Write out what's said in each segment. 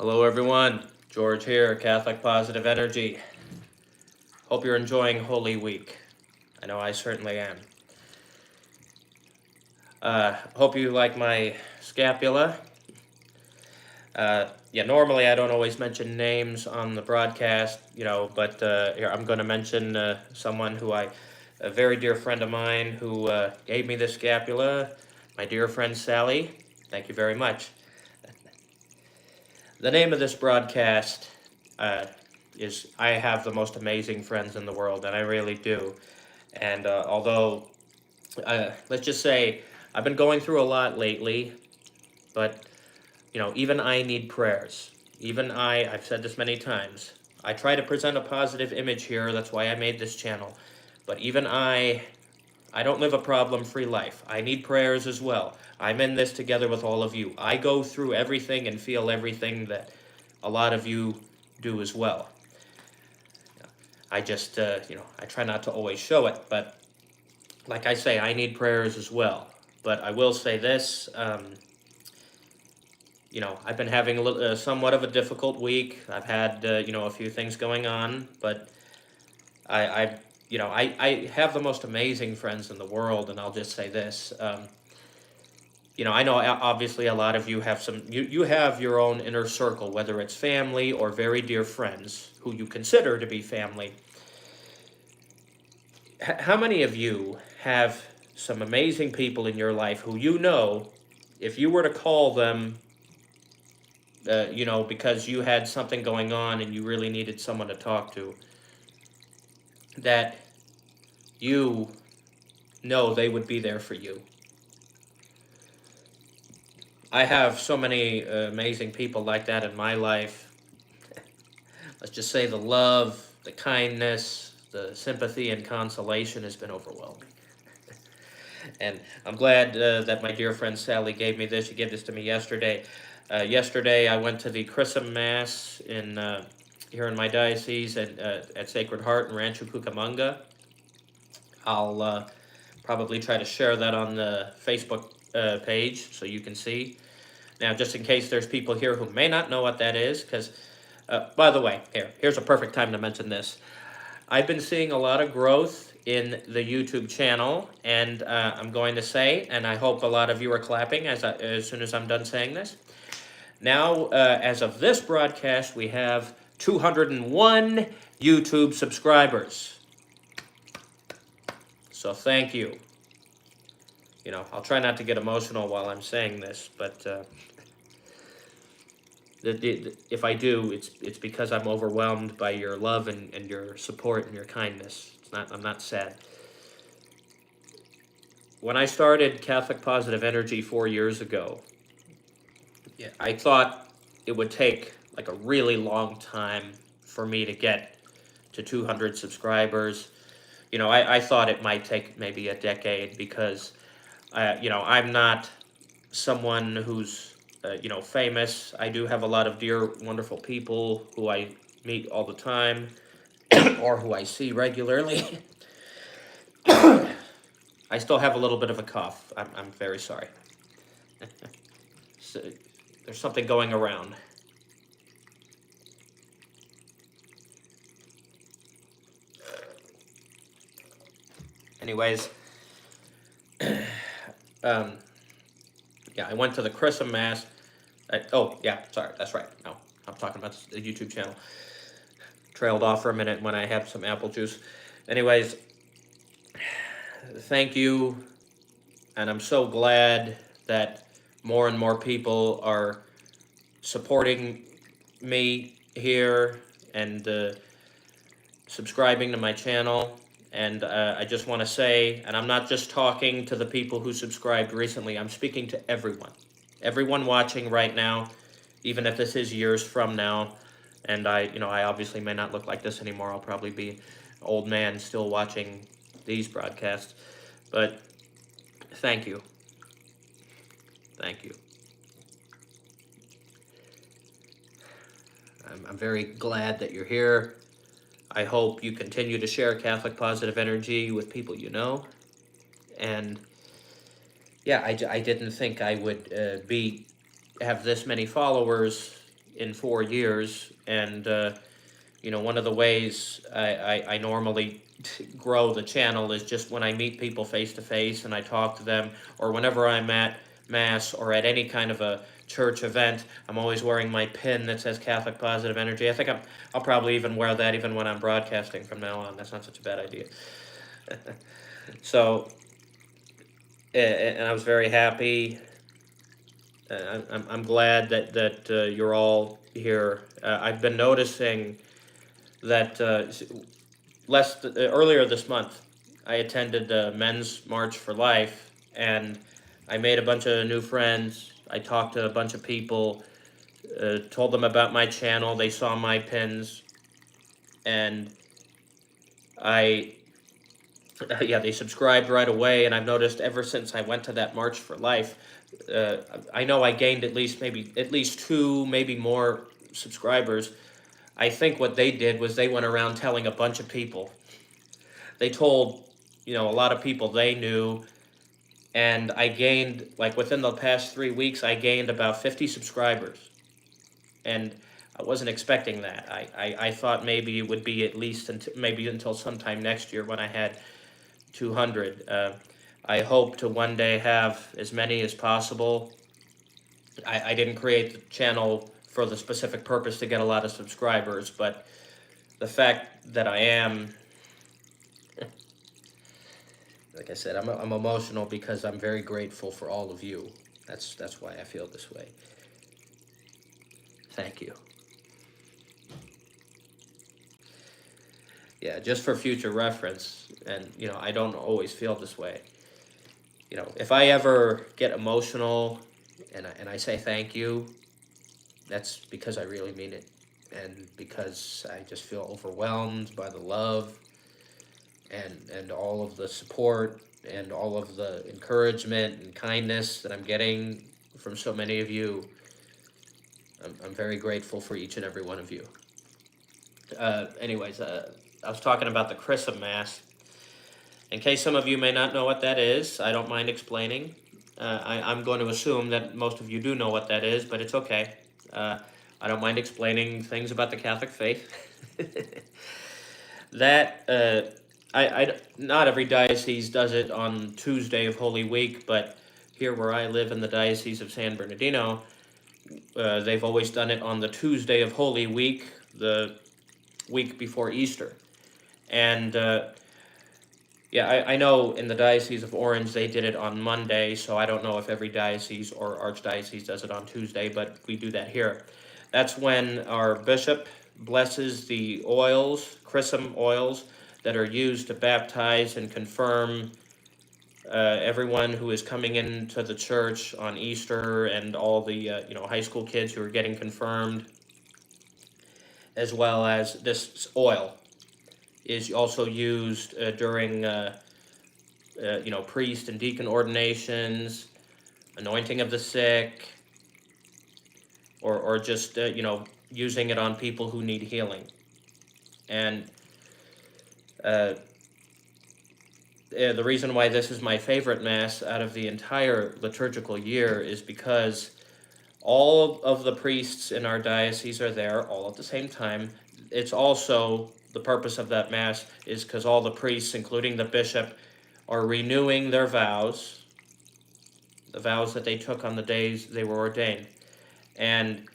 Hello, everyone. George here, Catholic Positive Energy. Hope you're enjoying Holy Week. I know I certainly am. Hope you like my scapula. Normally I don't always mention names on the broadcast, but here I'm going to mention someone a very dear friend of mine who gave me the scapula, my dear friend Sally. Thank you very much. The name of this broadcast uh, is I have the most amazing friends in the world, and I really do. And although, let's just say, I've been going through a lot lately, but, even I need prayers. I've said this many times, I try to present a positive image here, that's why I made this channel. But even I don't live a problem-free life. I need prayers as well. I'm in this together with all of you. I go through everything and feel everything that a lot of you do as well. I just, I try not to always show it, but like I say, I need prayers as well. But I will say this, I've been having somewhat of a difficult week. I've had, a few things going on, but I have the most amazing friends in the world, and I'll just say this. I know obviously a lot of you have you have your own inner circle, whether it's family or very dear friends who you consider to be family. How many of you have some amazing people in your life who if you were to call them, because you had something going on and you really needed someone to talk to, that you know they would be there for you? I have so many amazing people like that in my life. Let's just say the love, the kindness, the sympathy and consolation has been overwhelming. And I'm glad that my dear friend Sally gave me this. She gave this to me yesterday. Yesterday I went to the Chrism Mass here in my diocese at Sacred Heart in Rancho Cucamonga. I'll probably try to share that on the Facebook page so you can see. Now, just in case there's people here who may not know what that is, because, by the way, here's a perfect time to mention this. I've been seeing a lot of growth in the YouTube channel, and I'm going to say, and I hope a lot of you are clapping as soon as I'm done saying this. Now, as of this broadcast, we have 201 YouTube subscribers. So thank you. I'll try not to get emotional while I'm saying this, but if I do, it's because I'm overwhelmed by your love and your support and your kindness. I'm not sad. When I started Catholic Positive Energy 4 years ago, I thought it would take like a really long time for me to get to 200 subscribers. I thought it might take maybe a decade because, I'm not someone who's famous. I do have a lot of dear, wonderful people who I meet all the time or who I see regularly. I still have a little bit of a cough. I'm very sorry. So, there's something going around. Anyways, I went to the Chrism Mass. Sorry, that's right. No, I'm talking about the YouTube channel. Trailed off for a minute when I had some apple juice. Anyways, thank you, and I'm so glad that more and more people are supporting me here and subscribing to my channel. And I just want to say, and I'm not just talking to the people who subscribed recently, I'm speaking to everyone. Everyone watching right now, even if this is years from now, and I obviously may not look like this anymore. I'll probably be an old man still watching these broadcasts. But thank you. Thank you. I'm very glad that you're here. I hope you continue to share Catholic Positive Energy with people you know. And I didn't think I would have this many followers, in 4 years, and one of the ways I normally grow the channel is just when I meet people face to face and I talk to them, or whenever I'm at Mass or at any kind of a church event. I'm always wearing my pin that says Catholic Positive Energy. I think I'll probably even wear that even when I'm broadcasting from now on. That's not such a bad idea. So, and I was very happy. I'm glad that you're all here. I've been noticing that earlier this month, I attended Men's March for Life, and I made a bunch of new friends. I talked to a bunch of people, told them about my channel. They saw my pins, and they subscribed right away. And I've noticed ever since I went to that March for Life, I know I gained at least two, maybe more subscribers. I think what they did was they went around telling a bunch of people. They told, a lot of people they knew, and I gained, like within the past 3 weeks, I gained about 50 subscribers. And I wasn't expecting that. I thought maybe it would be at least until sometime next year when I had 200. I hope to one day have as many as possible. I didn't create the channel for the specific purpose to get a lot of subscribers, but the fact that I am, like I said, I'm emotional because I'm very grateful for all of you. That's why I feel this way. Thank you. Yeah, just for future reference, and I don't always feel this way. If I ever get emotional and I say thank you, that's because I really mean it, and because I just feel overwhelmed by the love and all of the support and all of the encouragement and kindness that I'm getting from so many of you. I'm very grateful for each and every one of you. Anyways, I was talking about the Chrism Mass. In case some of you may not know what that is, I don't mind explaining. I'm going to assume that most of you do know what that is, but it's okay. I don't mind explaining things about the Catholic faith. Not every diocese does it on Tuesday of Holy Week, but here where I live in the Diocese of San Bernardino, they've always done it on the Tuesday of Holy Week, the week before Easter. And I know in the Diocese of Orange they did it on Monday, so I don't know if every diocese or archdiocese does it on Tuesday, but we do that here. That's when our bishop blesses the oils, chrism oils, that are used to baptize and confirm everyone who is coming into the church on Easter, and all the high school kids who are getting confirmed, as well as this oil is also used during priest and deacon ordinations, anointing of the sick, or just using it on people who need healing. And the reason why this is my favorite Mass out of the entire liturgical year is because all of the priests in our diocese are there all at the same time. It's also, the purpose of that Mass is because all the priests, including the bishop, are renewing their vows, the vows that they took on the days they were ordained. And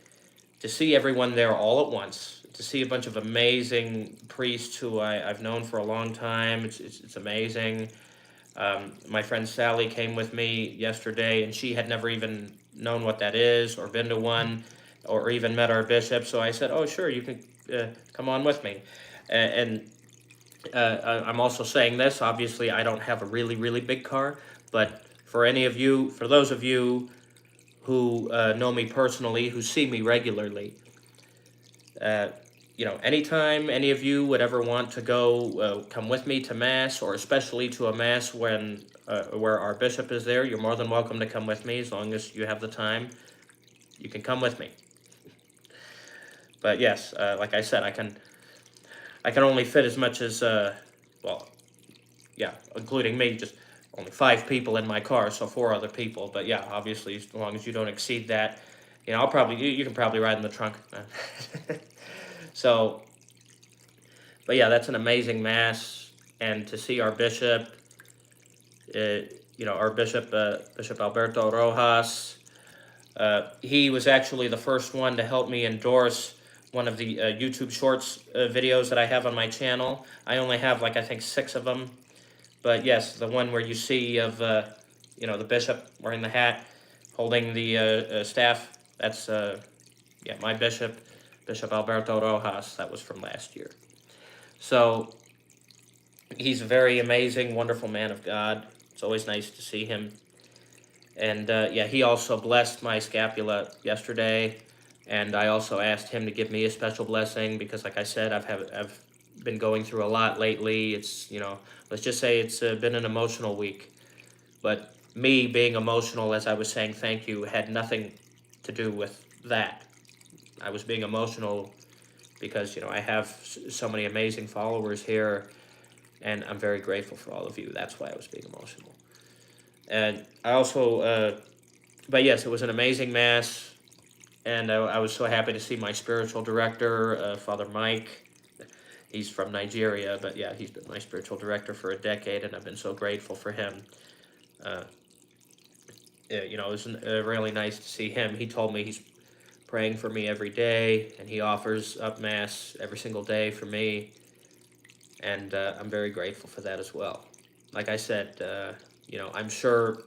to see everyone there all at once, to see a bunch of amazing priests who I've known for a long time, it's amazing. My friend Sally came with me yesterday, and she had never even known what that is, or been to one, or even met our bishop. So I said, oh, sure, you can come on with me. And I'm also saying this, obviously I don't have a really, really big car, but for those of you who know me personally, who see me regularly, anytime any of you would ever want to go, come with me to Mass, or especially to a Mass where our bishop is there, you're more than welcome to come with me. As long as you have the time, you can come with me. But yes, like I said, I can only fit as much as, including me, just only 5 people in my car, so 4 other people. But yeah, obviously, as long as you don't exceed that. I'll probably you can probably ride in the trunk. So, but yeah, that's an amazing mass, and to see our bishop, our bishop, Bishop Alberto Rojas. He was actually the first one to help me endorse one of the YouTube Shorts videos that I have on my channel. I only have I think 6 of them, but yes, the one where you see of the bishop wearing the hat, holding the staff. That's my bishop, Bishop Alberto Rojas. That was from last year. So he's a very amazing, wonderful man of God. It's always nice to see him. And he also blessed my scapula yesterday, and I also asked him to give me a special blessing because, like I said, I've been going through a lot lately. It's let's just say it's been an emotional week, but me being emotional, as I was saying, thank you, had nothing to do with that. I was being emotional because I have so many amazing followers here, and I'm very grateful for all of you. That's why I was being emotional. And I also, but yes, it was an amazing mass, and I was so happy to see my spiritual director, Father Mike. He's from Nigeria, but yeah, he's been my spiritual director for a decade, and I've been so grateful for him. It was really nice to see him. He told me he's praying for me every day, and he offers up mass every single day for me, and I'm very grateful for that as well. Like I said, I'm sure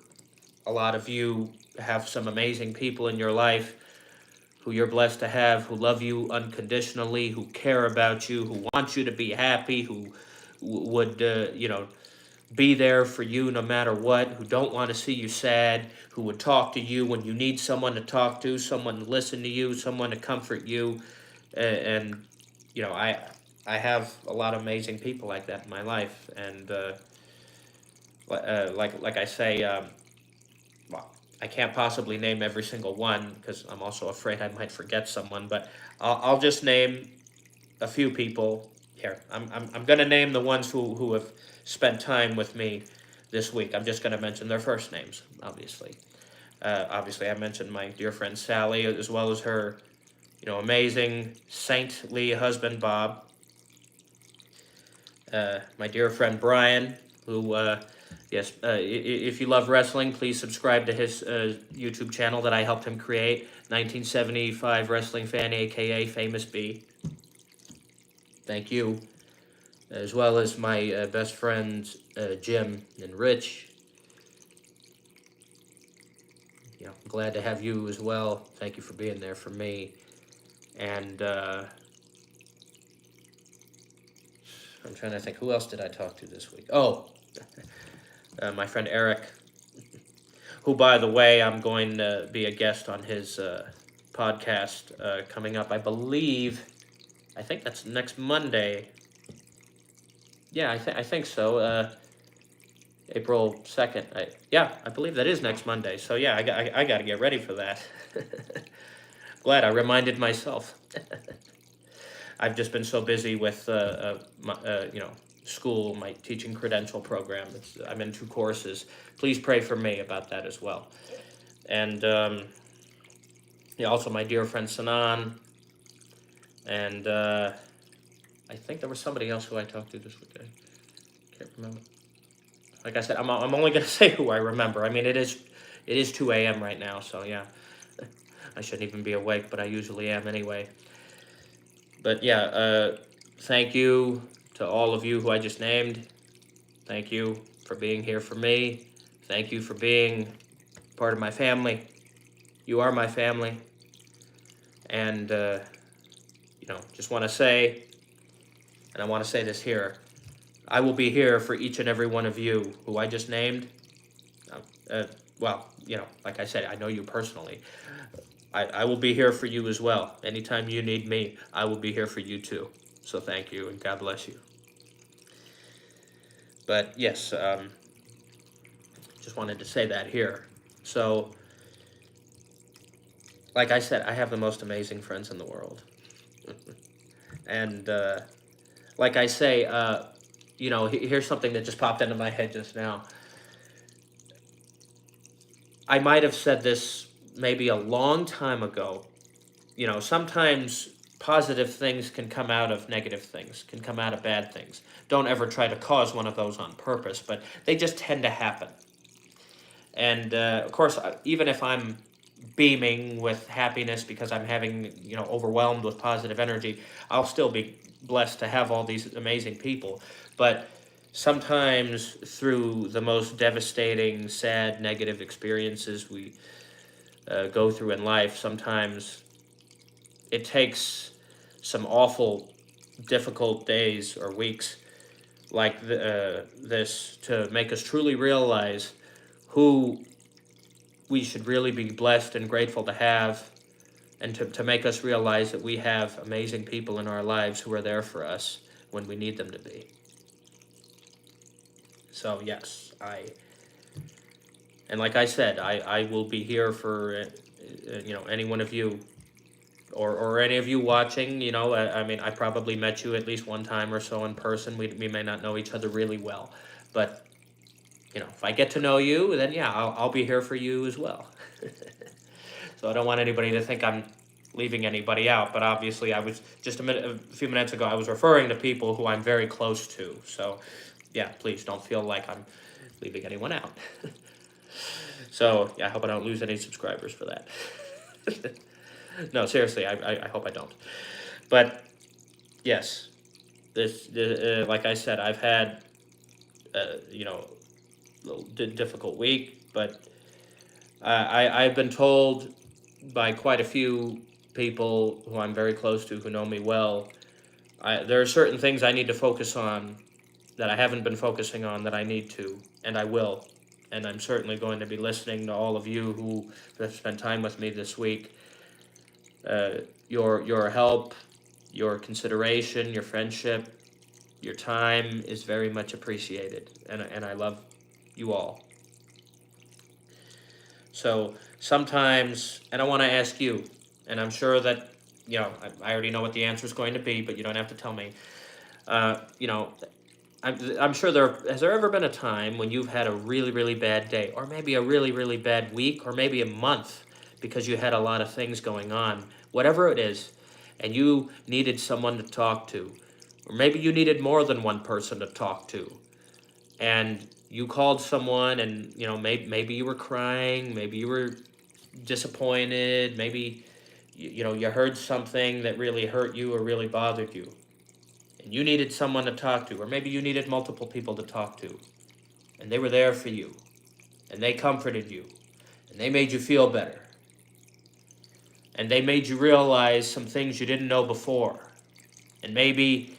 a lot of you have some amazing people in your life who you're blessed to have, who love you unconditionally, who care about you, who want you to be happy, who would, be there for you no matter what, who don't want to see you sad, who would talk to you when you need someone to talk to, someone to listen to you, someone to comfort you. And I have a lot of amazing people like that in my life. And like I say, well, I can't possibly name every single one because I'm also afraid I might forget someone. But I'll just name a few people here. I'm going to name the ones who have spent time with me this week. I'm just going to mention their first names, obviously. Obviously, I mentioned my dear friend Sally, as well as her, amazing saintly husband Bob. My dear friend Brian, who, yes, if you love wrestling, please subscribe to his YouTube channel that I helped him create, 1975 Wrestling Fan, a.k.a. Famous B. Thank you. As well as my best friends, Jim and Rich. I'm glad to have you as well. Thank you for being there for me. And I'm trying to think, who else did I talk to this week? Oh, my friend Eric, who, by the way, I'm going to be a guest on his podcast coming up, I think that's next Monday. Yeah, I think so. April 2nd. I believe that is next Monday. So yeah, I got to get ready for that. Glad I reminded myself. I've just been so busy with school, my teaching credential program. I'm in 2 courses. Please pray for me about that as well. And also my dear friend Sanan. And I think there was somebody else who I talked to this week. I can't remember. Like I said, I'm only going to say who I remember. I mean, it is 2 a.m. right now, so yeah. I shouldn't even be awake, but I usually am anyway. But yeah, thank you to all of you who I just named. Thank you for being here for me. Thank you for being part of my family. You are my family. And, just want to say, and I want to say this here, I will be here for each and every one of you who I just named. Like I said, I know you personally. I will be here for you as well. Anytime you need me, I will be here for you too. So thank you, and God bless you. But yes, just wanted to say that here. So, like I said, I have the most amazing friends in the world. And like I say, here's something that just popped into my head just now. I might have said this maybe a long time ago, sometimes positive things can come out of negative things, can come out of bad things. Don't ever try to cause one of those on purpose, but they just tend to happen. And of course, even if I'm beaming with happiness because I'm having, overwhelmed with positive energy, I'll still be blessed to have all these amazing people. But sometimes through the most devastating, sad, negative experiences we go through in life, sometimes it takes some awful, difficult days or weeks like this to make us truly realize who we should really be blessed and grateful to have, and to make us realize that we have amazing people in our lives who are there for us when we need them to be. So yes, and like I said, I will be here for any one of you, or any of you watching. I mean, I probably met you at least one time or so in person. We may not know each other really well, but if I get to know you, then yeah, I'll be here for you as well. So I don't want anybody to think I'm leaving anybody out, but obviously I was just a few minutes ago, I was referring to people who I'm very close to. So yeah, please don't feel like I'm leaving anyone out. So yeah, I hope I don't lose any subscribers for that. No, seriously, I hope I don't. But yes, this like I said, I've had a little difficult week, but I've been told by quite a few people who I'm very close to, who know me well, there are certain things I need to focus on that I haven't been focusing on that I need to, and I will. And I'm certainly going to be listening to all of you who have spent time with me this week. Your help, your consideration, your friendship, your time is very much appreciated, and I love you all. So sometimes, and I want to ask you, and I'm sure that, I already know what the answer is going to be, but you don't have to tell me. I'm sure has there ever been a time when you've had a really, really bad day, or maybe a really, really bad week, or maybe a month because you had a lot of things going on, whatever it is, and you needed someone to talk to, or maybe you needed more than one person to talk to, and you called someone, and maybe you were crying, maybe you were disappointed, maybe you heard something that really hurt you or really bothered you, and you needed someone to talk to, or maybe you needed multiple people to talk to, and they were there for you, and they comforted you, and they made you feel better, and they made you realize some things you didn't know before, and maybe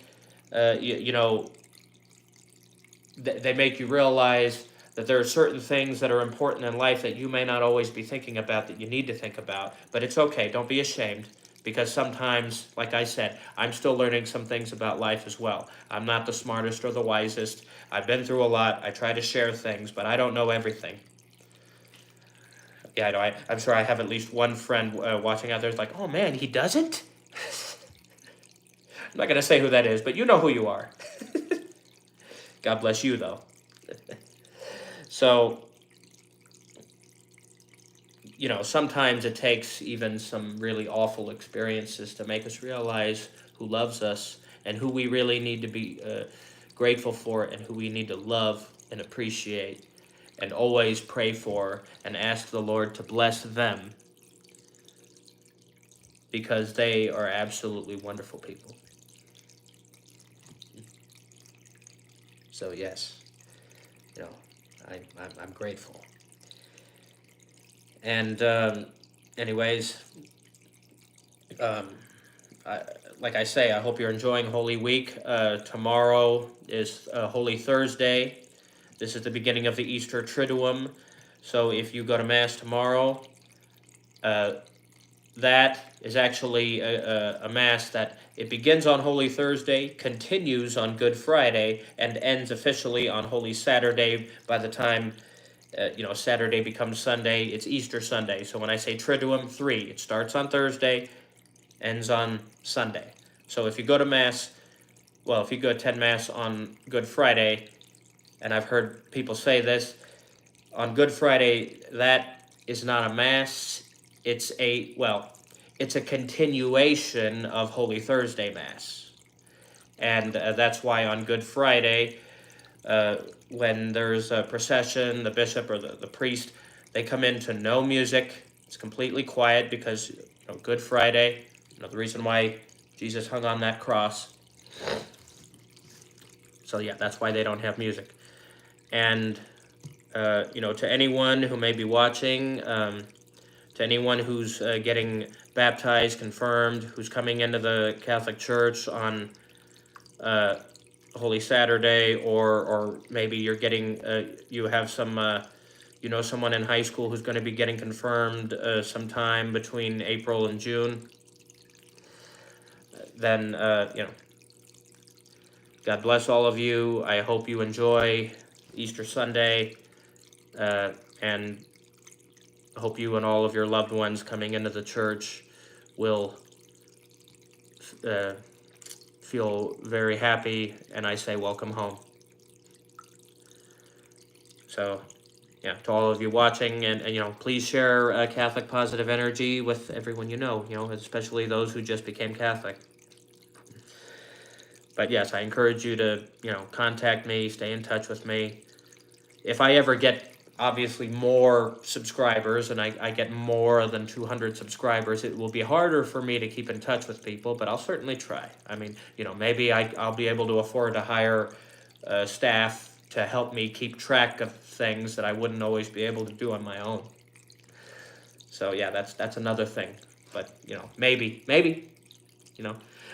they make you realize that there are certain things that are important in life that you may not always be thinking about, that you need to think about. But it's okay, don't be ashamed, because sometimes, like I said, I'm still learning some things about life as well. I'm not the smartest or the wisest. I've been through a lot. I try to share things, but I don't know everything. Yeah, I know. I'm sure I have at least one friend watching out there who's like, oh man, he doesn't? I'm not going to say who that is, but you know who you are. God bless you, though. So, sometimes it takes even some really awful experiences to make us realize who loves us and who we really need to be grateful for, and who we need to love and appreciate and always pray for and ask the Lord to bless them, because they are absolutely wonderful people. So yes, I'm grateful. And anyways, like I say, I hope you're enjoying Holy Week. Tomorrow is Holy Thursday. This is the beginning of the Easter Triduum. So if you go to Mass tomorrow, that is actually a Mass that it begins on Holy Thursday, continues on Good Friday, and ends officially on Holy Saturday. By the time Saturday becomes Sunday, it's Easter Sunday. So when I say Triduum 3, it starts on Thursday, ends on Sunday. So if you go to Mass, if you go attend Mass on Good Friday, and I've heard people say this, on Good Friday, that is not a Mass, it's a continuation of Holy Thursday Mass. And that's why on Good Friday, when there's a procession, the bishop or the priest, they come in to no music. It's completely quiet because Good Friday, the reason why Jesus hung on that cross. So yeah, that's why they don't have music. And to anyone who may be watching, to anyone who's getting baptized, confirmed, who's coming into the Catholic Church on Holy Saturday, or maybe you're getting, you have some, someone in high school who's going to be getting confirmed sometime between April and June, then, God bless all of you. I hope you enjoy Easter Sunday, and hope you and all of your loved ones coming into the church will feel very happy, and I say welcome home. So, yeah, to all of you watching, and please share Catholic Positive Energy with everyone you know, especially those who just became Catholic. But yes, I encourage you to, contact me, stay in touch with me. If I ever get, obviously, more subscribers, and I get more than 200 subscribers, it will be harder for me to keep in touch with people, but I'll certainly try. I mean, maybe I'll be able to afford to hire staff to help me keep track of things that I wouldn't always be able to do on my own. So yeah, that's another thing. But, maybe,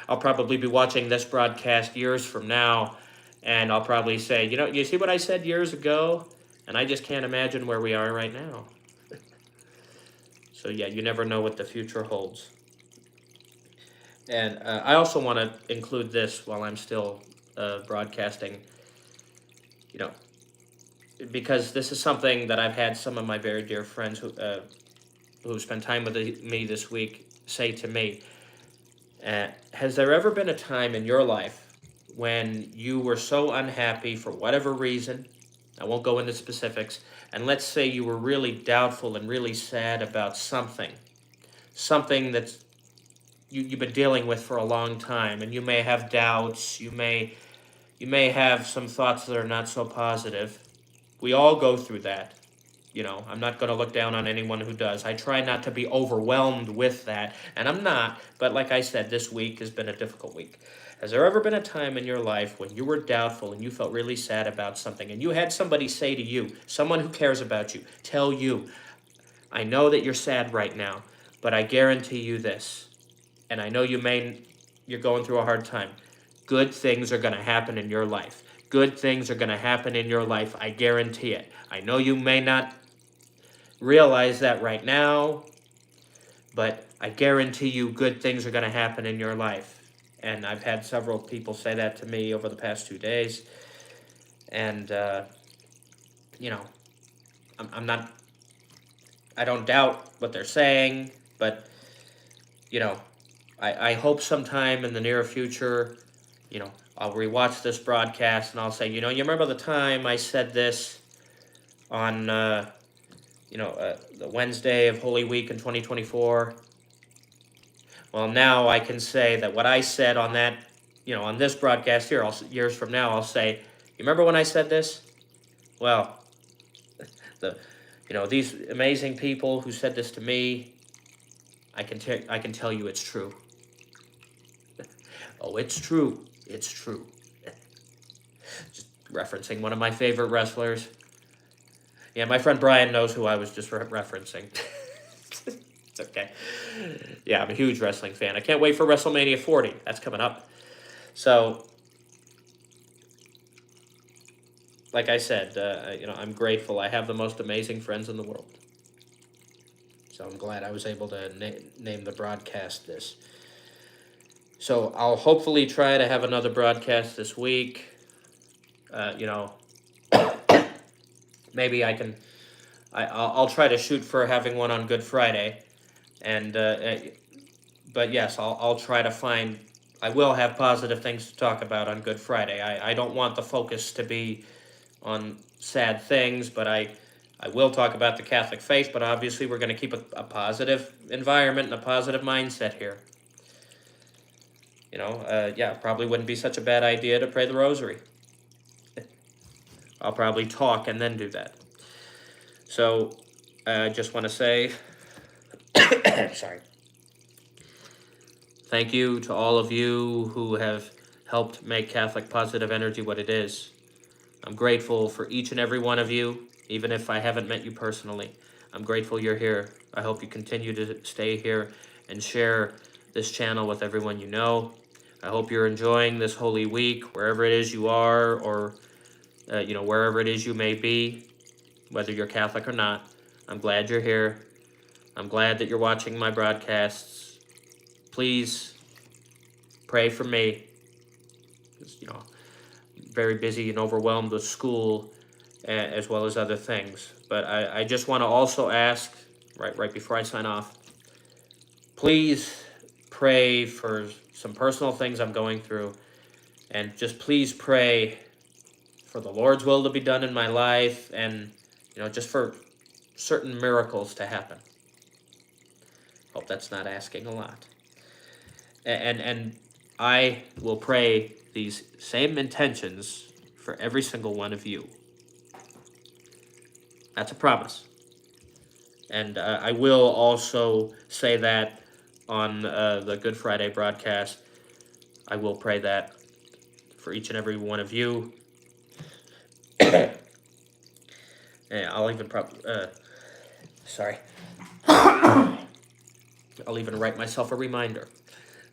I'll probably be watching this broadcast years from now, and I'll probably say, you see what I said years ago? And I just can't imagine where we are right now. So yeah, you never know what the future holds. And I also want to include this while I'm still broadcasting, because this is something that I've had some of my very dear friends who spent time with me this week say to me. Has there ever been a time in your life when you were so unhappy for whatever reason? I won't go into specifics. And let's say you were really doubtful and really sad about something that you've been dealing with for a long time, and you may have doubts. You may have some thoughts that are not so positive. We all go through that. I'm not going to look down on anyone who does. I try not to be overwhelmed with that, and I'm not, but like I said, this week has been a difficult week. Has there ever been a time in your life when you were doubtful and you felt really sad about something, and you had somebody say to you, someone who cares about you, tell you, I know that you're sad right now, but I guarantee you this, and I know you're going through a hard time. Good things are going to happen in your life. Good things are going to happen in your life. I guarantee it. I know you may not realize that right now, but I guarantee you good things are going to happen in your life. And I've had several people say that to me over the past 2 days. And, I don't doubt what they're saying, but, I hope sometime in the near future, I'll rewatch this broadcast and I'll say, you remember the time I said this on, the Wednesday of Holy Week in 2024? Well, now I can say that what I said on that, on this broadcast here, years from now, I'll say, you remember when I said this? Well, these amazing people who said this to me, I can tell you it's true. Oh, it's true. It's true. Just referencing one of my favorite wrestlers. Yeah, my friend Brian knows who I was just referencing. It's okay. Yeah, I'm a huge wrestling fan. I can't wait for WrestleMania 40. That's coming up. So, like I said, I'm grateful. I have the most amazing friends in the world. So I'm glad I was able to name the broadcast this. So I'll hopefully try to have another broadcast this week. Maybe I'll try to shoot for having one on Good Friday. And, but yes, I'll try to find, I will have positive things to talk about on Good Friday. I don't want the focus to be on sad things, but I I will talk about the Catholic faith, but obviously we're going to keep a positive environment and a positive mindset here. Yeah, probably wouldn't be such a bad idea to pray the rosary. I'll probably talk and then do that. So, I just want to say, sorry. Thank you to all of you who have helped make Catholic Positive Energy what it is. I'm grateful for each and every one of you, even if I haven't met you personally. I'm grateful you're here. I hope you continue to stay here and share this channel with everyone you know. I hope you're enjoying this Holy Week, wherever it is you are, or wherever it is you may be, whether you're Catholic or not. I'm glad you're here. I'm glad that you're watching my broadcasts. Please pray for me. I'm very busy and overwhelmed with school as well as other things. But I just want to also ask, right before I sign off, please pray for some personal things I'm going through. And just please pray for the Lord's will to be done in my life, and just for certain miracles to happen. Hope that's not asking a lot. And I will pray these same intentions for every single one of you. That's a promise. And I will also say that on the Good Friday broadcast. I will pray that for each and every one of you. Yeah, I'll even I'll even write myself a reminder.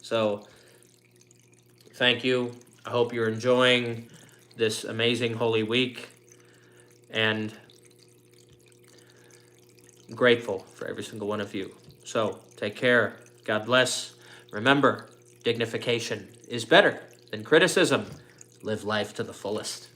So, thank you. I hope you're enjoying this amazing Holy Week, and I'm grateful for every single one of you. So, take care. God bless. Remember, dignification is better than criticism. Live life to the fullest.